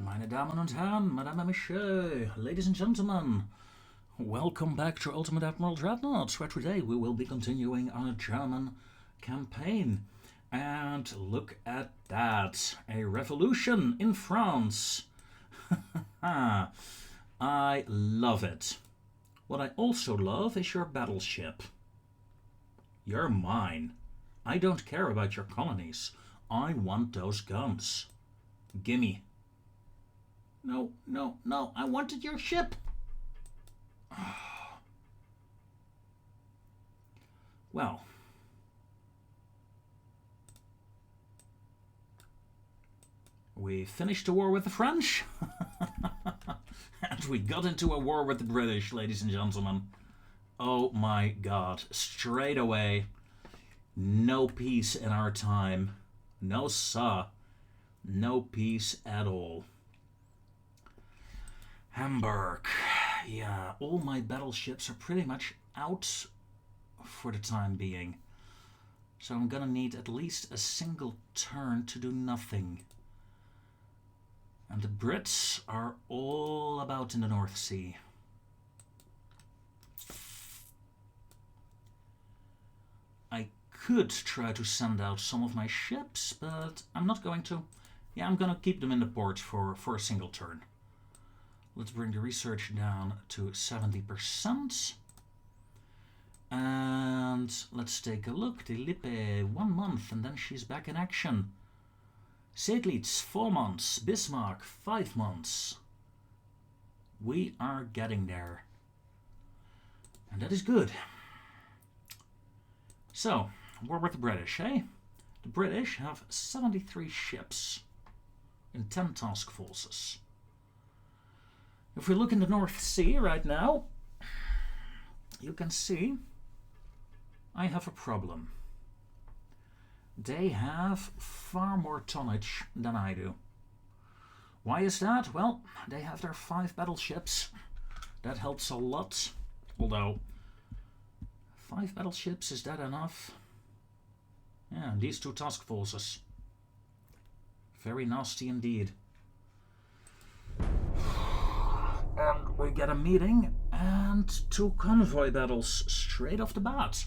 Meine Damen und Herren, Madame et Monsieur, ladies and gentlemen, welcome back to Ultimate Admiral Dreadnoughts, where today we will be continuing our German campaign. And look at that, a revolution in France. I love it. What I also love is your battleship. You're mine. I don't care about your colonies. I want those guns. Gimme. No, no, no, I wanted your ship. Well. We finished the war with the French. And we got into a war with the British, ladies and gentlemen. Oh my god. Straight away. No peace in our time. No sir. No peace at all. Hamburg. Yeah, all my battleships are pretty much out for the time being. So I'm gonna need at least a single turn to do nothing. And the Brits are all about in the North Sea. I could try to send out some of my ships, but I'm not going to. Yeah, I'm gonna keep them in the port for a single turn. Let's bring the research down to 70%. And let's take a look. Die Lippe, 1 month, and then she's back in action. Seydlitz, 4 months. Bismarck, 5 months. We are getting there. And that is good. So, war with the British, eh? The British have 73 ships in 10 task forces. If we look in the North Sea right now, you can see I have a problem. They have far more tonnage than I do. Why is that? Well, they have their 5 battleships. That helps a lot. Although, 5 battleships, is that enough? Yeah, these 2 task forces. Very nasty indeed. And we get a meeting and 2 convoy battles straight off the bat.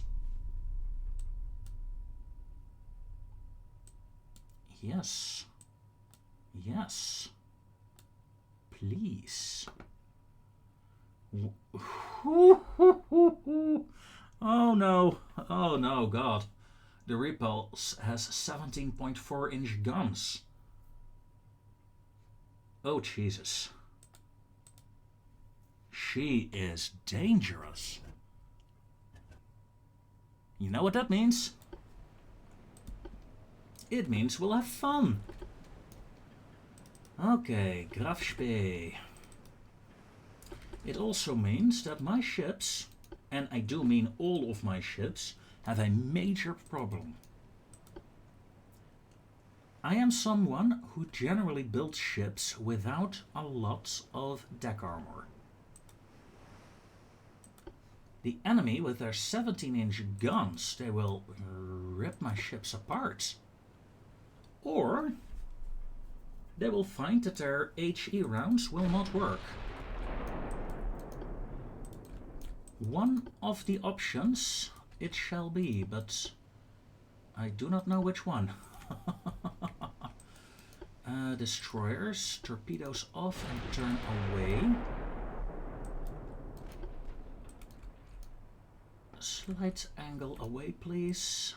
Yes. Yes. Please. Oh no. Oh no, God. The Repulse has 17.4-inch guns. Oh, Jesus. She is dangerous. You know what that means? It means we'll have fun. Okay, Graf Spee. It also means that my ships, and I do mean all of my ships, have a major problem. I am someone who generally builds ships without a lot of deck armor. The enemy, with their 17-inch guns, they will rip my ships apart. Or they will find that their HE rounds will not work. One of the options it shall be, but I do not know which one. Destroyers, torpedoes off and turn away. Slight angle away, please.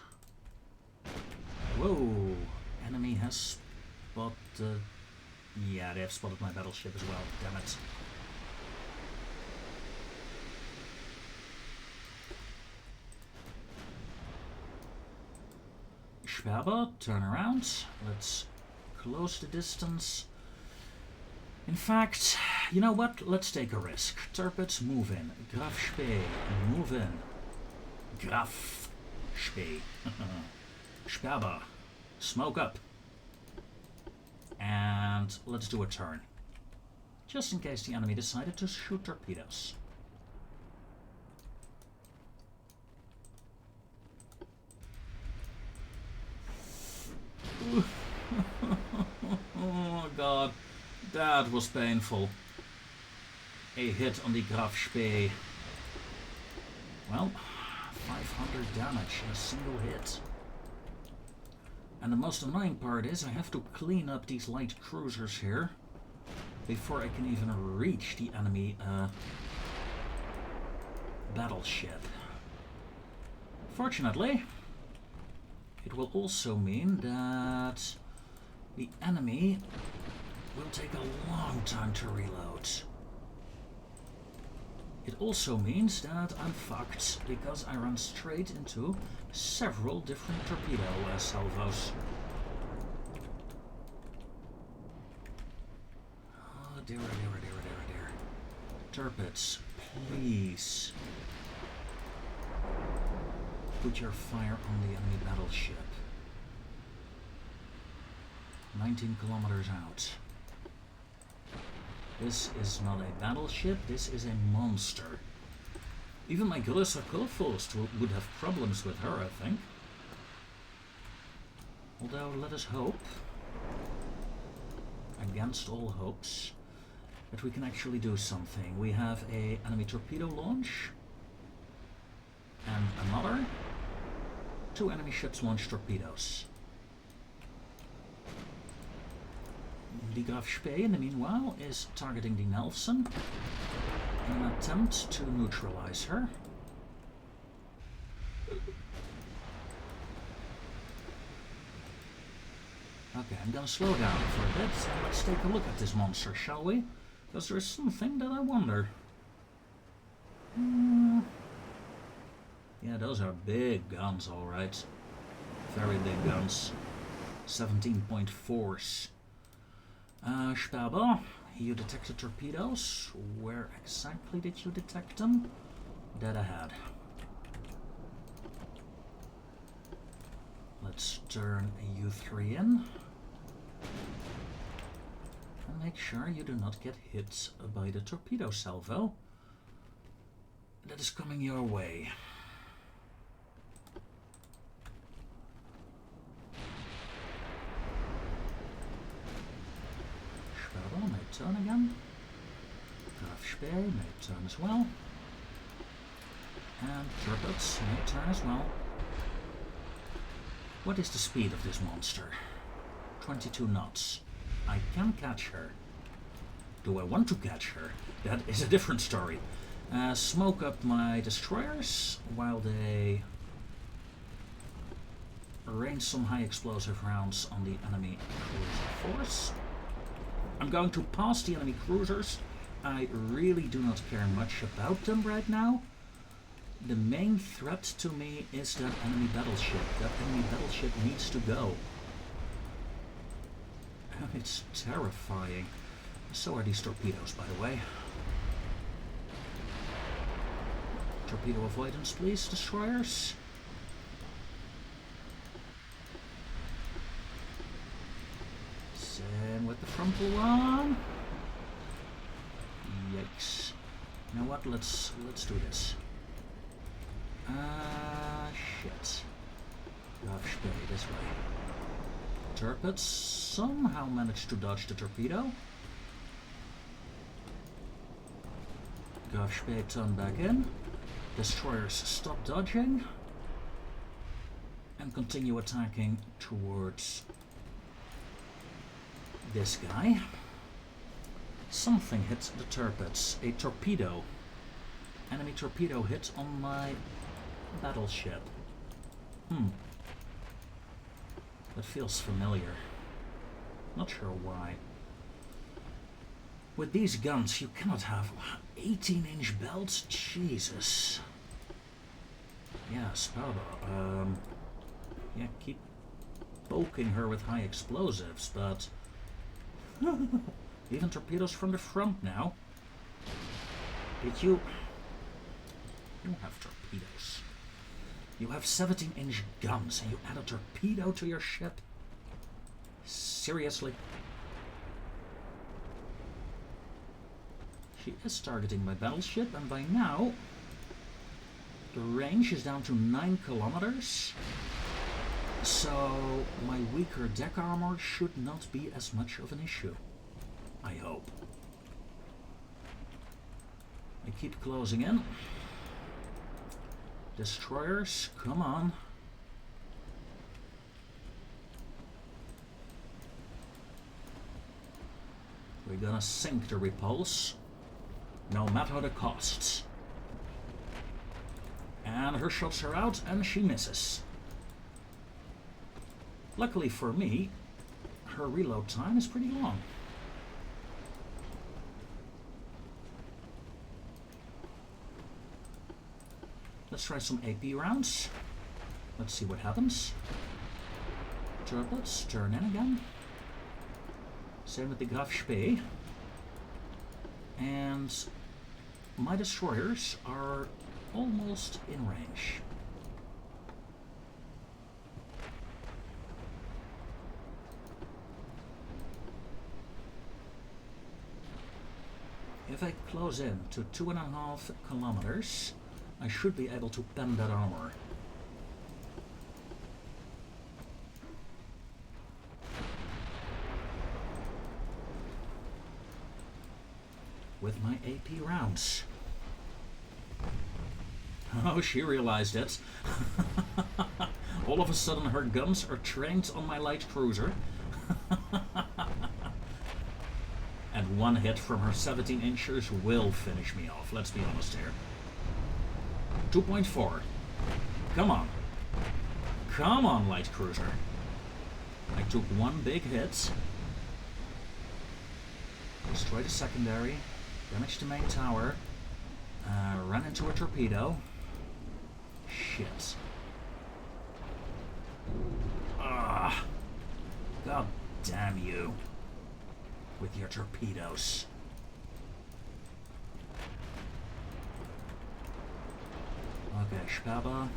Whoa, enemy has spotted... Yeah, they have spotted my battleship as well, damn it. Sperber, turn around. Let's close the distance. In fact, you know what? Let's take a risk. Turpets, move in. Graf Spee, move in. Graf Spee. Sperber, smoke up. And let's do a turn. Just in case the enemy decided to shoot torpedoes. Oh god, that was painful. A hit on the Graf Spee. Well, 500 damage in a single hit. And the most annoying part is I have to clean up these light cruisers here before I can even reach the enemy battleship. Fortunately, it will also mean that the enemy will take a long time to reload. It also means that I'm fucked because I run straight into several different torpedo salvos. Oh dear, dear, dear, dear, dear. Turpets, please put your fire on the enemy battleship. 19 kilometers out. This is not a battleship, this is a monster. Even my Größer Kurfürst would have problems with her, I think. Although, let us hope, against all hopes, that we can actually do something. We have an enemy torpedo launch, and another 2 enemy ships launch torpedoes. The Graf Spee, in the meanwhile, is targeting the Nelson in an attempt to neutralize her. Okay, I'm gonna slow down for a bit and let's take a look at this monster, shall we? Because there's something that I wonder. Yeah, those are big guns, alright. Very big guns. 17.4s. Sperber, you detected torpedoes. Where exactly did you detect them? Dead ahead. Let's turn U3 in. And make sure you do not get hit by the torpedo salvo that is coming your way. May turn again. Graf Spee may turn as well. And Turpets may turn as well. What is the speed of this monster? 22 knots. I can catch her. Do I want to catch her? That is a different story. Smoke up my destroyers while they rain some high explosive rounds on the enemy cruiser force. I'm going to pass the enemy cruisers. I really do not care much about them right now. The main threat to me is that enemy battleship. That enemy battleship needs to go. It's terrifying. So are these torpedoes, by the way. Torpedo avoidance, please, destroyers. Same with the frontal one. Yikes. You know what? Let's do this. Shit. Graf Spee, this way. Turpets somehow managed to dodge the torpedo. Graf Spee turn back in. Destroyers stop dodging. And continue attacking towards this guy. Something hit the Turpets. A torpedo. Enemy torpedo hit on my battleship. That feels familiar. Not sure why. With these guns you cannot have 18-inch belts? Jesus. Yeah, Sperber. Yeah, keep poking her with high explosives, but even torpedoes from the front now. Did you... You have torpedoes. You have 17-inch guns and you add a torpedo to your ship? Seriously? She is targeting my battleship, and by now the range is down to 9 kilometers. So my weaker deck armor should not be as much of an issue. I hope. I keep closing in. Destroyers, come on. We're gonna sink the repulse, no matter the costs. And her shots are out and she misses. Luckily for me, her reload time is pretty long. Let's try some AP rounds. Let's see what happens. Turbots, turn in again. Same with the Graf Spee. And my destroyers are almost in range. If I close in to 2.5 kilometers, I should be able to pen that armor. With my AP rounds. Oh, she realized it. All of a sudden her guns are trained on my light cruiser. And one hit from her 17-inchers will finish me off, let's be honest here. 2.4. Come on. Come on, light cruiser. I took one big hit. Destroyed the secondary. Damaged the main tower. Ran into a torpedo. Shit. Ah. God damn you. With your torpedoes. Okay, Spaba.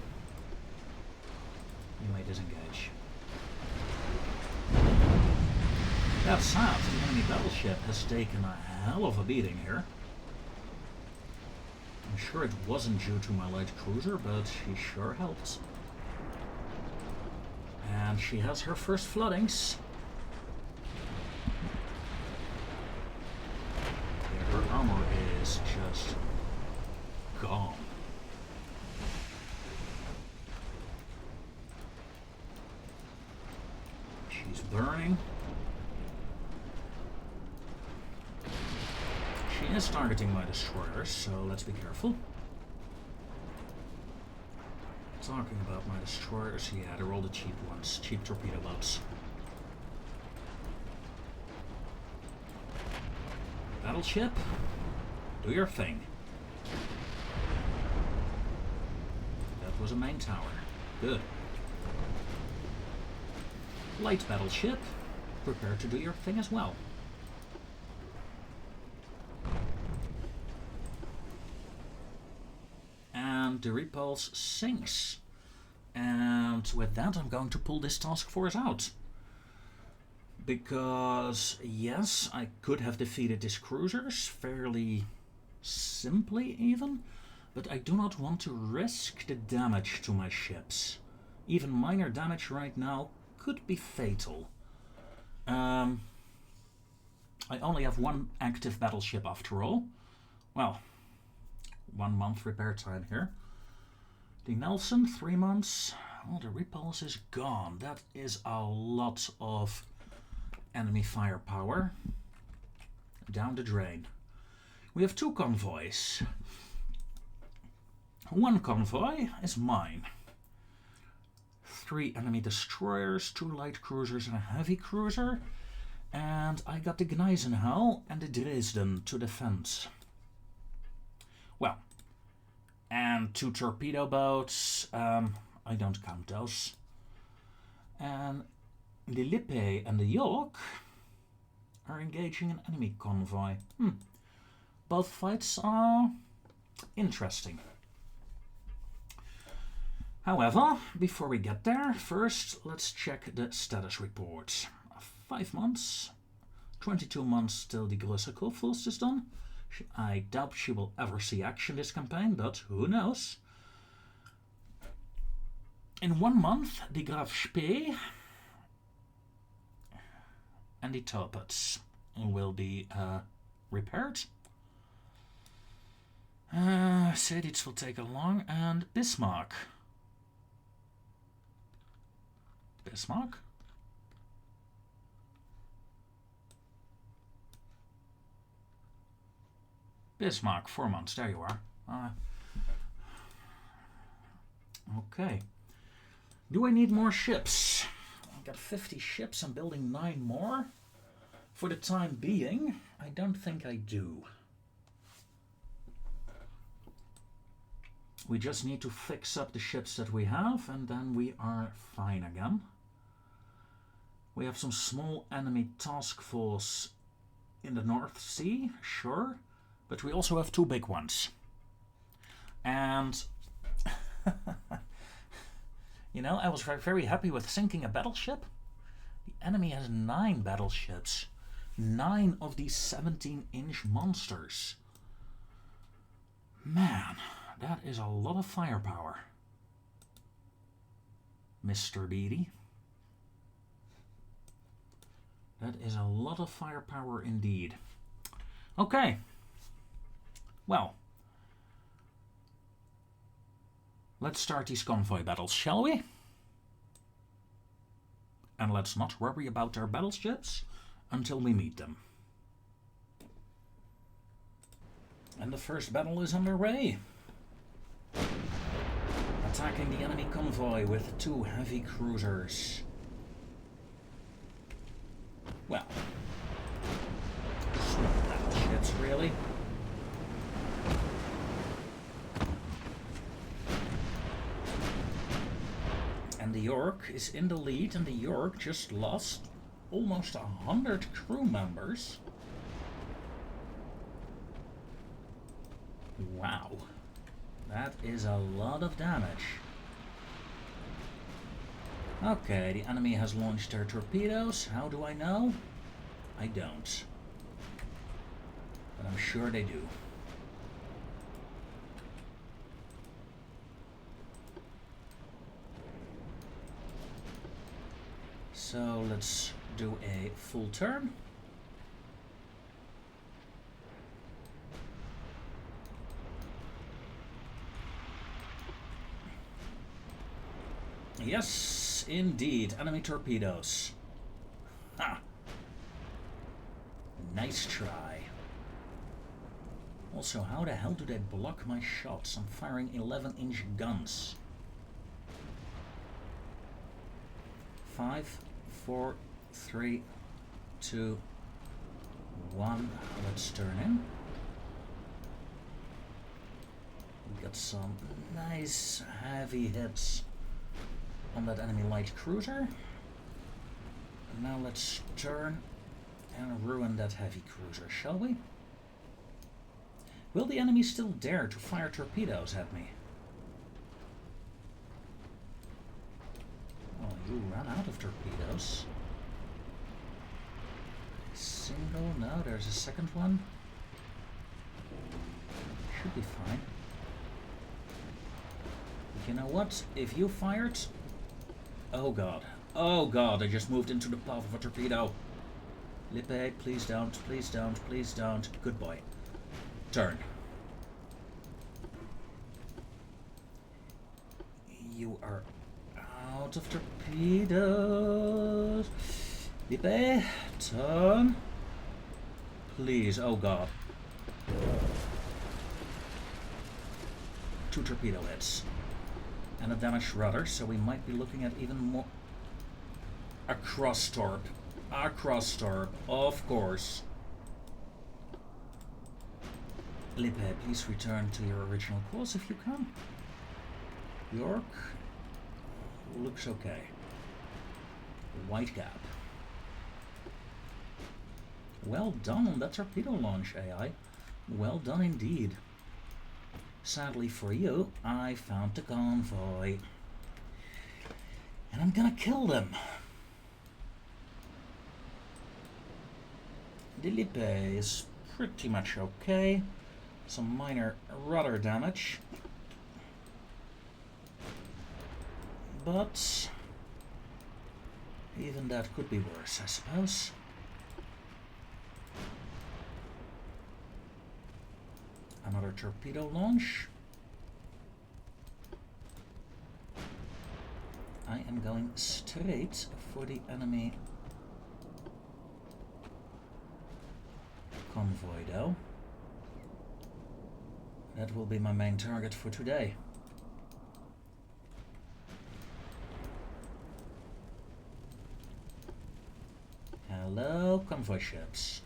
You may disengage. That's sad. The enemy battleship has taken a hell of a beating here. I'm sure it wasn't due to my light cruiser, but she sure helped. And she has her first floodings. Yeah, her armor is just gone. She's burning. She is targeting my destroyers, so let's be careful. Talking about my destroyers, yeah, they're all the cheap ones, cheap torpedo boats. Battleship, do your thing. That was a main tower. Good. Light battleship, prepare to do your thing as well. And the repulse sinks. And with that, I'm going to pull this task force out. Because, yes, I could have defeated these cruisers fairly simply even, but I do not want to risk the damage to my ships. Even minor damage right now could be fatal. I only have one active battleship after all. Well, 1 month repair time here. The Nelson, 3 months. Well, the repulse is gone. That is a lot of enemy firepower. Down the drain. We have 2 convoys. One convoy is mine. 3 enemy destroyers, 2 light cruisers and a heavy cruiser. And I got the Gneisenau and the Dresden to defend. Well, and 2 torpedo boats. I don't count those. And The Lippe and the York are engaging an enemy convoy. Both fights are interesting. However, before we get there, first let's check the status report. 5 months, 22 months till the Größere force is done. I doubt she will ever see action this campaign, but who knows. In 1 month, the Graf Spee and the Torpedoes will be repaired. Seditz will take along, and Bismarck. Bismarck, 4 months, there you are. Okay. Do I need more ships? I've got 50 ships, I'm building 9 more. For the time being, I don't think I do. We just need to fix up the ships that we have, and then we are fine again. We have some small enemy task force in the North Sea, sure, but we also have 2 big ones. And you know, I was very happy with sinking a battleship. The enemy has 9 battleships. 9 of these 17-inch monsters. Man, that is a lot of firepower, Mr. Beatty. That is a lot of firepower indeed. Okay. Well, let's start these convoy battles, shall we? And let's not worry about our battleships until we meet them. And the first battle is underway. Attacking the enemy convoy with 2 heavy cruisers. Well, small battleships, really. And the York is in the lead, and the York just lost almost 100 crew members. Wow, that is a lot of damage. Okay, the enemy has launched their torpedoes. How do I know? I don't. But I'm sure they do. So let's do a full turn. Yes, indeed, enemy torpedoes. Ha! Nice try. Also, how the hell do they block my shots? I'm firing 11-inch guns. 5, 4, 3, 2, 1. Let's turn in. We got some nice heavy hits on that enemy light cruiser. And now let's turn and ruin that heavy cruiser, shall we? Will the enemy still dare to fire torpedoes at me? Oh, you ran out of torpedoes. A single? No, there's a second one. Should be fine. You know what? If you fired... Oh god. Oh god, I just moved into the path of a torpedo. Lippe, please don't, please don't, please don't. Good boy. Turn. You are out of torpedoes. Lippe, turn. Please, oh god. 2 torpedo hits. And a damaged rudder, so we might be looking at even more. A cross torp. A cross torp, of course. Lippe, please return to your original course if you can. York looks okay. White gap. Well done on that torpedo launch, AI. Well done indeed. Sadly for you, I found the convoy. And I'm gonna kill them. The Lippe is pretty much okay. Some minor rudder damage. But even that could be worse, I suppose. Another torpedo launch. I am going straight for the enemy convoy though. That will be my main target for today. Hello, convoy ships.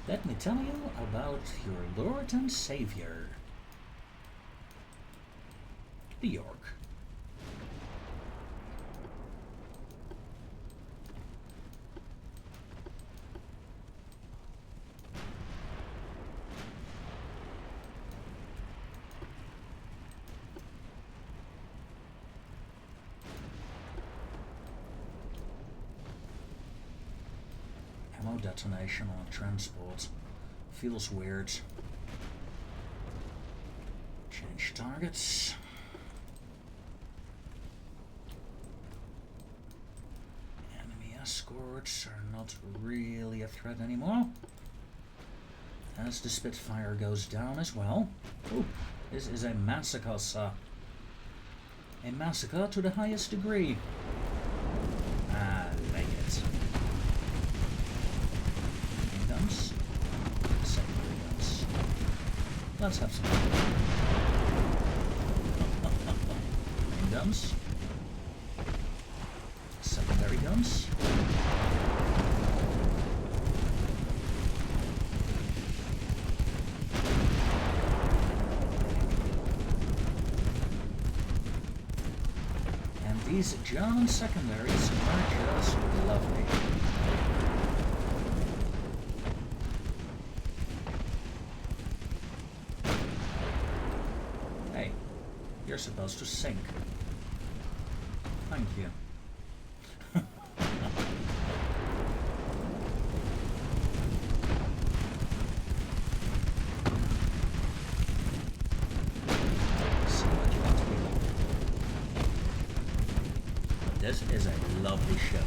Let me tell you about your Lord and Savior, the York. Ammo detonation on transport. Feels weird. Change targets. Enemy escorts are not really a threat anymore. As the Spitfire goes down as well. Ooh, this is a massacre, sir. A massacre to the highest degree. I like it. Guns. Secondary guns. Let's have some main guns. Secondary guns. And these German secondaries are just lovely. You're supposed to sink. Thank you. See what you want to be. This is a lovely ship.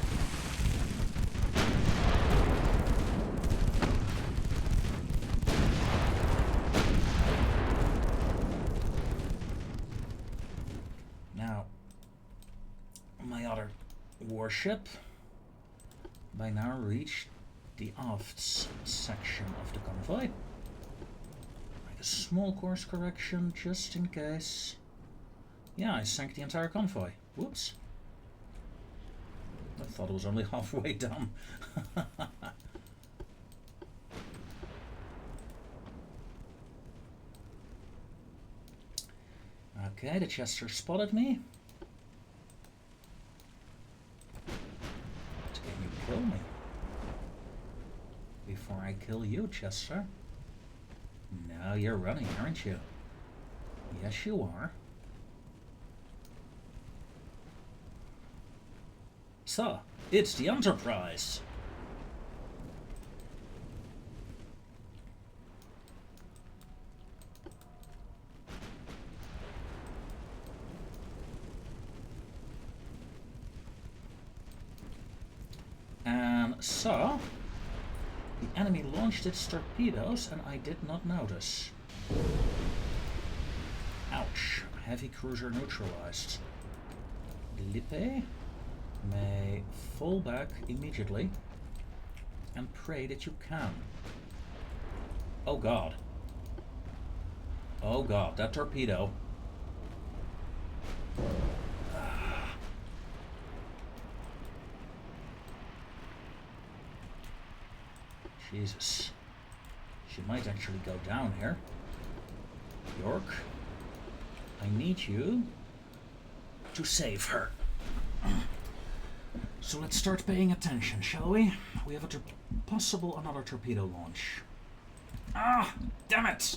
Warship by now reached the aft section of the convoy. Make a small course correction just in case. Yeah, I sank the entire convoy. Whoops. I thought it was only halfway done. Okay, the Chester spotted me. Kill me before I kill you, Chester. No, you're running, aren't you? Yes, you are. So, it's the Enterprise. So, the enemy launched its torpedoes and I did not notice. Ouch. Heavy cruiser neutralized. Lippe may fall back immediately and pray that you can. Oh god. Oh god, that torpedo. Jesus. She might actually go down here. York, I need you to save her. So let's start paying attention, shall we? We have another torpedo launch. Ah, damn it!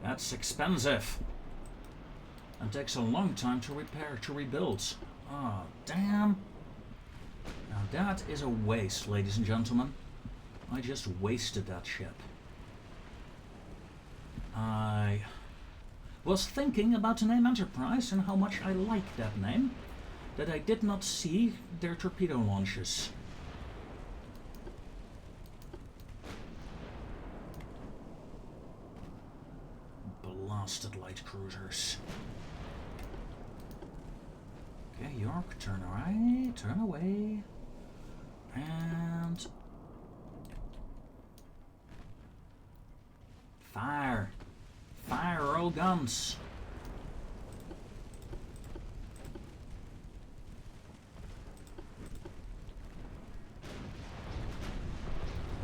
That's expensive. And takes a long time to repair, to rebuild. Ah, damn. Now that is a waste, ladies and gentlemen. I just wasted that ship. I was thinking about the name Enterprise and how much I like that name, that I did not see their torpedo launches. Blasted light cruisers. Okay, York, turn right, turn away. And fire. Fire all guns.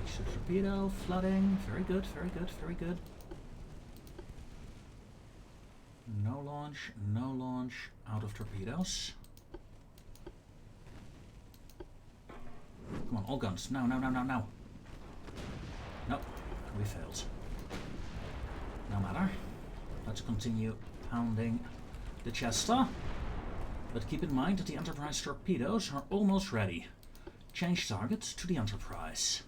Extra torpedo, flooding. Very good, very good, very good. No launch out of torpedoes. Come on, all guns. Now. Nope, we failed. No matter. Let's continue pounding the Chester. But keep in mind that the Enterprise torpedoes are almost ready. Change target to the Enterprise.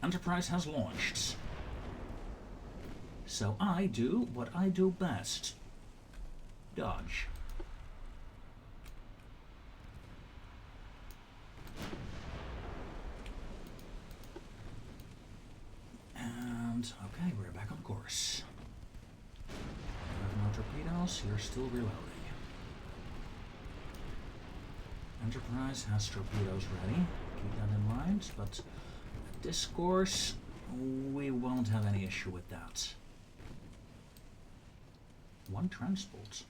Enterprise has launched. So I do what I do best. Dodge. And okay, we're back on course. We have no torpedoes, you're still reloading. Enterprise has torpedoes ready, keep that in mind, but at this course we won't have any issue with that. One transport.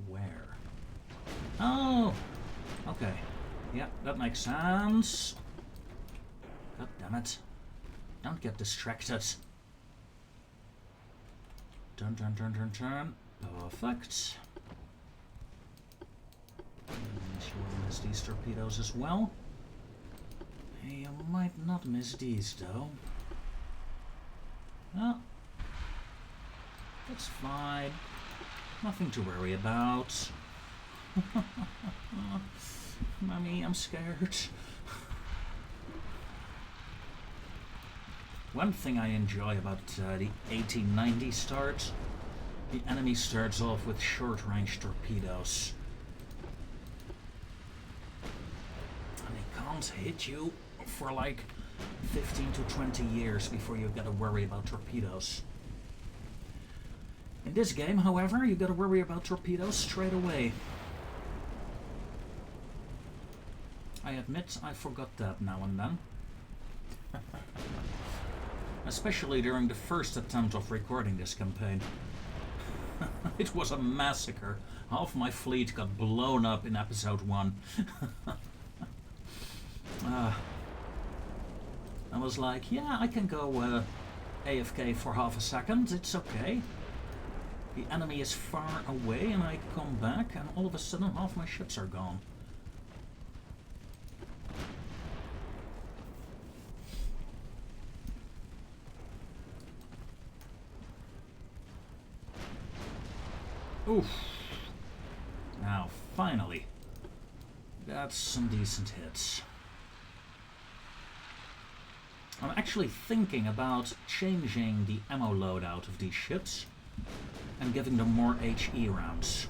Where? Oh! Okay. Yeah, that makes sense. God damn it. Don't get distracted. Turn. Perfect. And you will miss these torpedoes as well. You might not miss these though. Oh. That's fine. Nothing to worry about. Mommy, I'm scared. One thing I enjoy about the 1890 start, the enemy starts off with short-range torpedoes. And they can't hit you for like 15 to 20 years before you gotta worry about torpedoes. In this game, however, you gotta worry about torpedoes straight away. I admit I forgot that now and then. Especially during the first attempt of recording this campaign. It was a massacre. Half my fleet got blown up in episode 1. I was like, yeah, I can go AFK for half a second, it's okay. The enemy is far away and I come back and all of a sudden half my ships are gone. Oof. Now, finally. That's some decent hits. I'm actually thinking about changing the ammo loadout of these ships and giving them more HE rounds.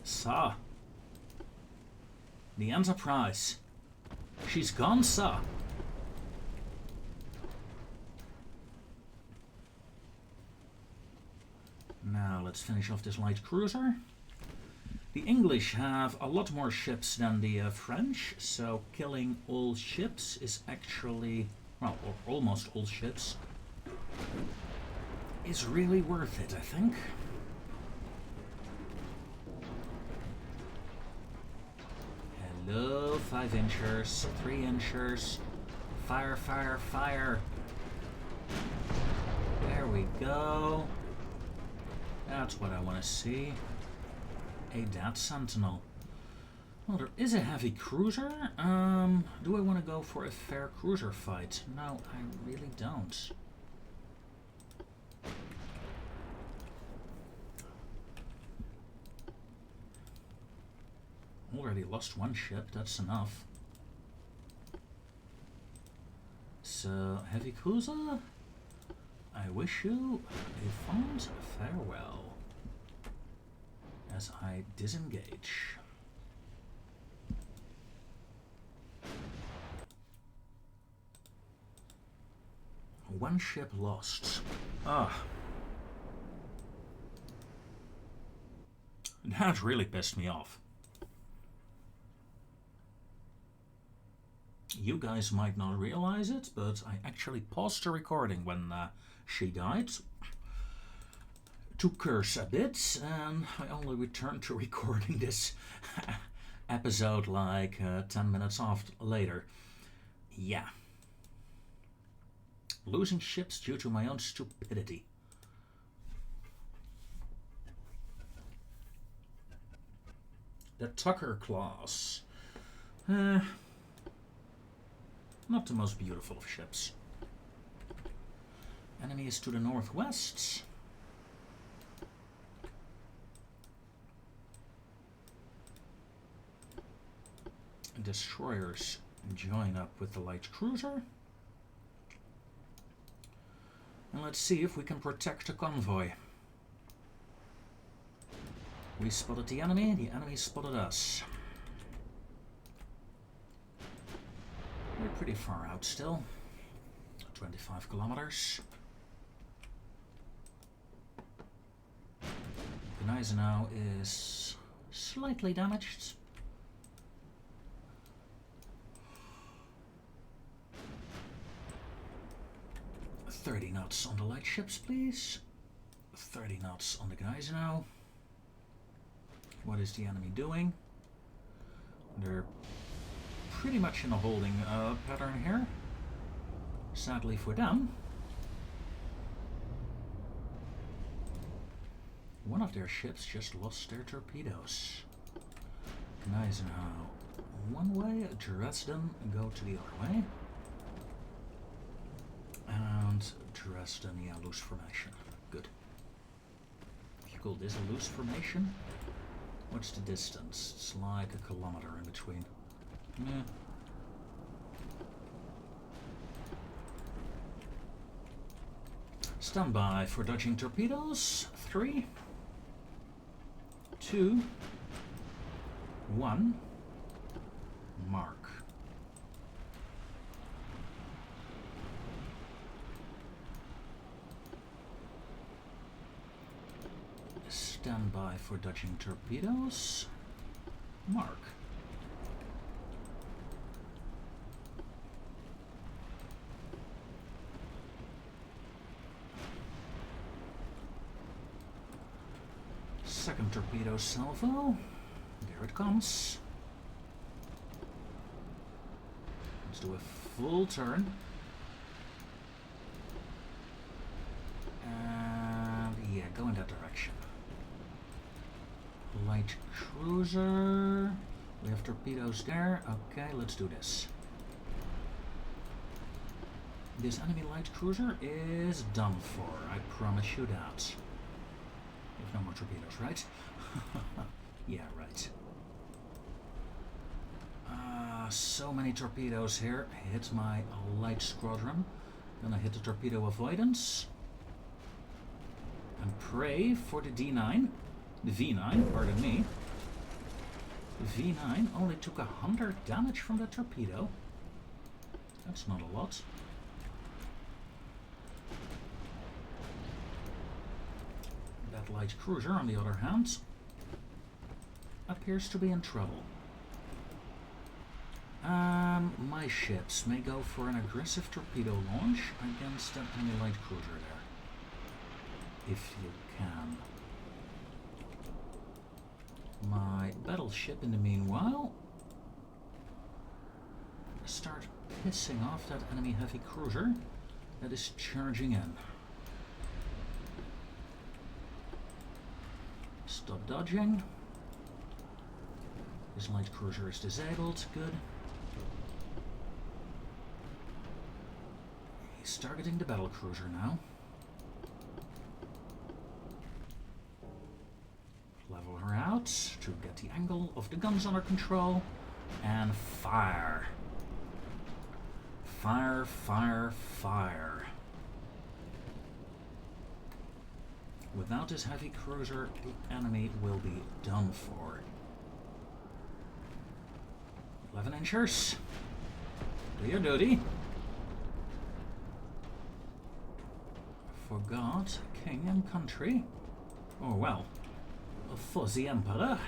Sir. The Enterprise. She's gone, sir. Now let's finish off this light cruiser. The English have a lot more ships than the French, so killing all ships is actually, well, or almost all ships, is really worth it, I think. go. 5 inchers, 3 inchers. Fire, fire, fire. There we go. That's what I want to see. A dead sentinel. Well, there is a heavy cruiser. Do I want to go for a fair cruiser fight? No, I really don't. Already lost 1 ship, that's enough. So, heavy cruiser, I wish you a fond farewell as I disengage. One ship lost. Ah. That really pissed me off. You guys might not realize it, but I actually paused the recording when she died to curse a bit, and I only returned to recording this episode like 10 minutes later. Yeah. Losing ships due to my own stupidity. The Tucker class. Not the most beautiful of ships. Enemy is to the northwest. Destroyers join up with the light cruiser. And let's see if we can protect the convoy. We spotted the enemy spotted us. We're pretty far out still. 25 kilometers. Gneisenau is slightly damaged. "30 knots on the light ships, please. 30 knots on the Gneisenau." What is the enemy doing? They're pretty much in a holding pattern here. Sadly for them. One of their ships just lost their torpedoes. Gneisenau one way, Dresden go to the other way. And Dresden, yeah, loose formation. Good. If you call this a loose formation, what's the distance? It's like a kilometer in between. Yeah. Stand by for dodging torpedoes. 3, 2, 1. Mark. Stand by for dodging torpedoes. Mark. Second torpedo salvo. There it comes. Let's do a full turn. And yeah, go in that direction. Light cruiser. We have torpedoes there. Okay, let's do this. This enemy light cruiser is done for. I promise you that. We have no more torpedoes, right? Yeah, right. So many torpedoes here. Hit my light squadron. Then I hit the torpedo avoidance. And pray for the D9. The V9, pardon me. The V9 only took 100 damage from the torpedo. That's not a lot. That light cruiser, on the other hand, appears to be in trouble. My ships may go for an aggressive torpedo launch against that enemy light cruiser there. If you can. My battleship, in the meanwhile, start pissing off that enemy heavy cruiser that is charging in. Stop dodging. His light cruiser is disabled. Good. He's targeting the battle cruiser now. Level her out to get the angle of the guns under control. And fire. Fire, fire, fire. Without this heavy cruiser, the enemy will be done for. 11 inchers. Do your duty. For God, king and country. Or well, for the emperor.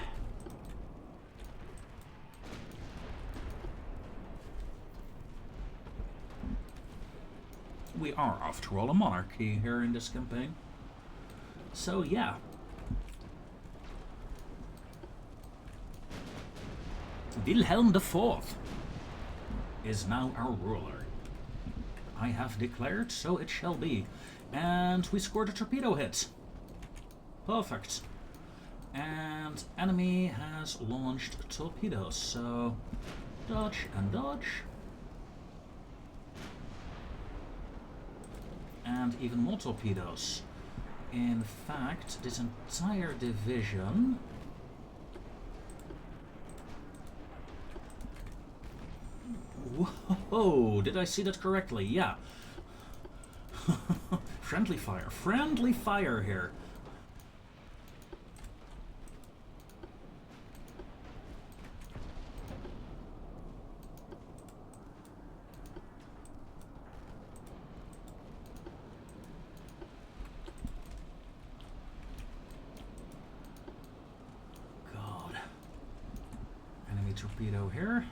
We are, after all, a monarchy here in this campaign. So, yeah. Wilhelm IV is now our ruler. I have declared, so it shall be. And we scored a torpedo hit. Perfect. And enemy has launched torpedoes, so dodge and dodge. And even more torpedoes. In fact, this entire division whoa, did I see that correctly? Yeah. Friendly fire here. Torpedo here.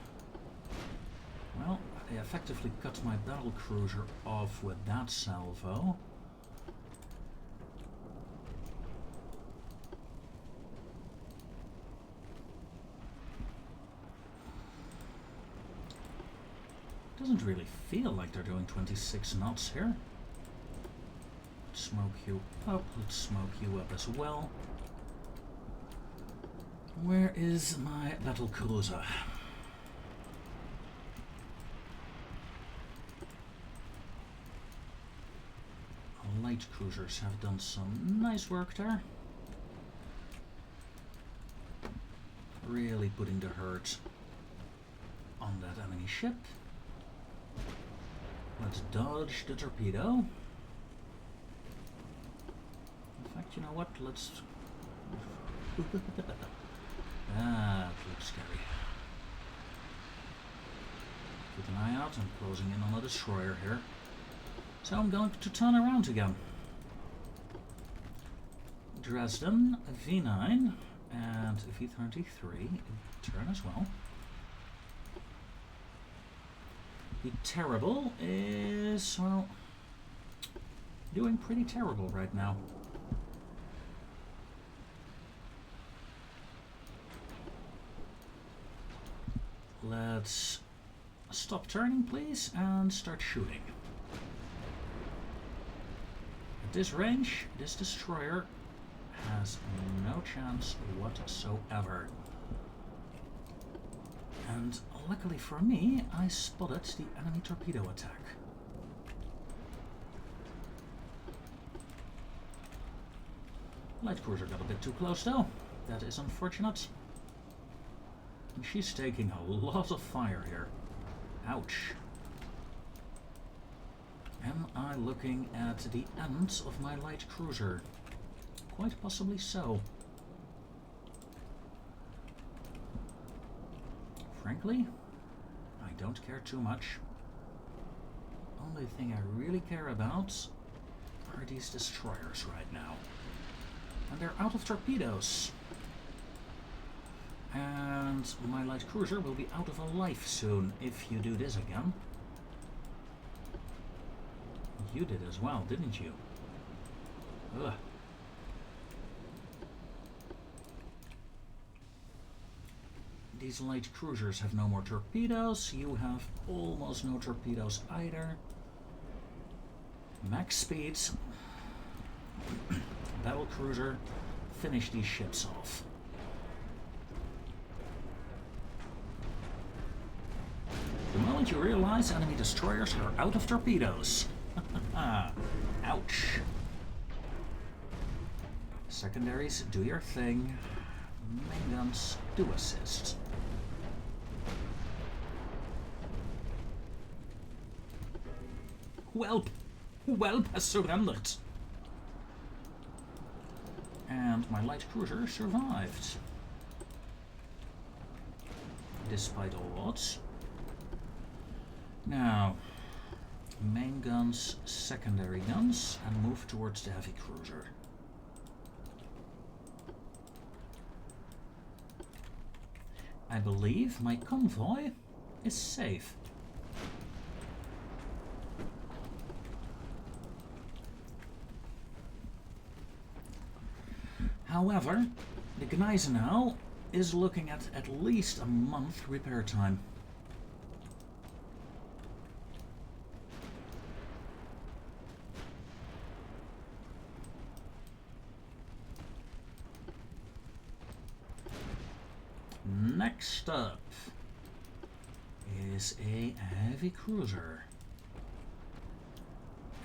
Well, they effectively cut my battle cruiser off with that salvo. Doesn't really feel like they're doing 26 knots here. Let's smoke you up. Let's smoke you up as well. Where is my battle cruiser? Light cruisers have done some nice work there. Really putting the hurt on that enemy ship. Let's dodge the torpedo. In fact, you know what? Let's... That looks scary. Keep an eye out. I'm closing in on a destroyer here. So I'm going to turn around again. Dresden, V9, and V33 turn as well. The Terrible is, well, doing pretty terrible right now. Let's stop turning, please, and start shooting. At this range, this destroyer has no chance whatsoever. And luckily for me, I spotted the enemy torpedo attack. Light cruiser got a bit too close though. That is unfortunate. And she's taking a lot of fire here. Ouch. Am I looking at the end of my light cruiser? Quite possibly so. Frankly, I don't care too much. Only thing I really care about are these destroyers right now. And they're out of torpedoes. And my light cruiser will be out of a life soon if you do this again. You did as well, didn't you? Ugh. these light cruisers have no more torpedoes. You have almost no torpedoes either. Max speeds. Battle cruiser, finish these ships off. The moment you realize enemy destroyers are out of torpedoes. Ouch. Secondaries, do your thing. Main guns, do assist. Whelp! Whelp has surrendered. And my light cruiser survived. Despite all odds. Now, main guns, secondary guns, and move towards the heavy cruiser. I believe my convoy is safe. However, the Gneisenau is looking at least a month repair time. Next up is a heavy cruiser.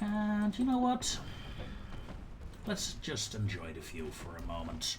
And you know what? Let's just enjoy the view for a moment.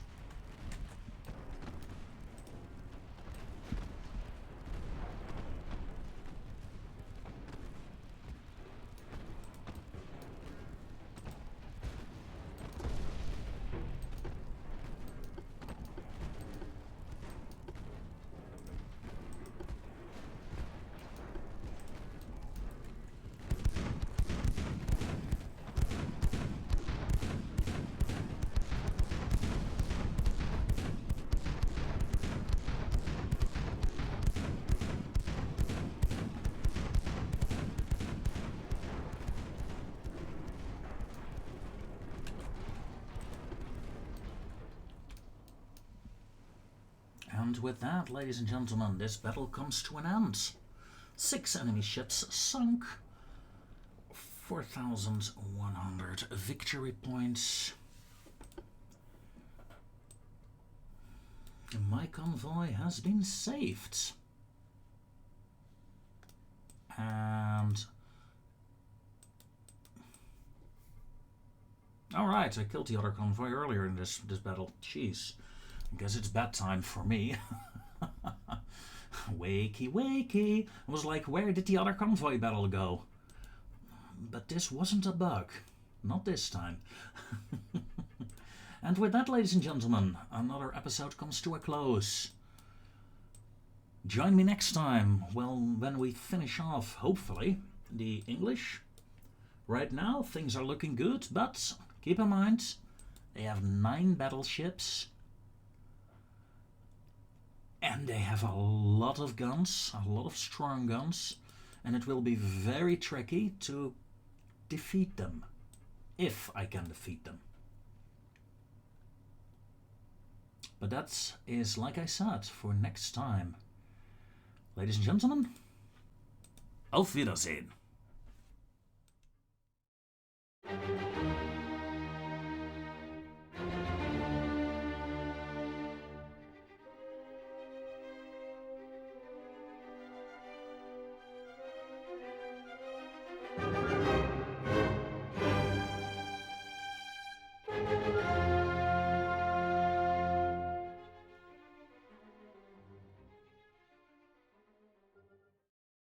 And with that, ladies and gentlemen, this battle comes to an end. 6 enemy ships sunk, 4,100 victory points. My convoy has been saved. And... alright, I killed the other convoy earlier in this battle. Jeez. I guess it's bedtime for me. Wakey, wakey. I was like, where did the other convoy battle go? But this wasn't a bug. Not this time. And with that, ladies and gentlemen, another episode comes to a close. Join me next time, well, when we finish off, hopefully, the English. Right now, things are looking good, but keep in mind, they have 9 battleships. And they have a lot of guns, a lot of strong guns, and it will be very tricky to defeat them, if I can defeat them. But that is, like I said, for next time. Ladies and gentlemen, auf Wiedersehen.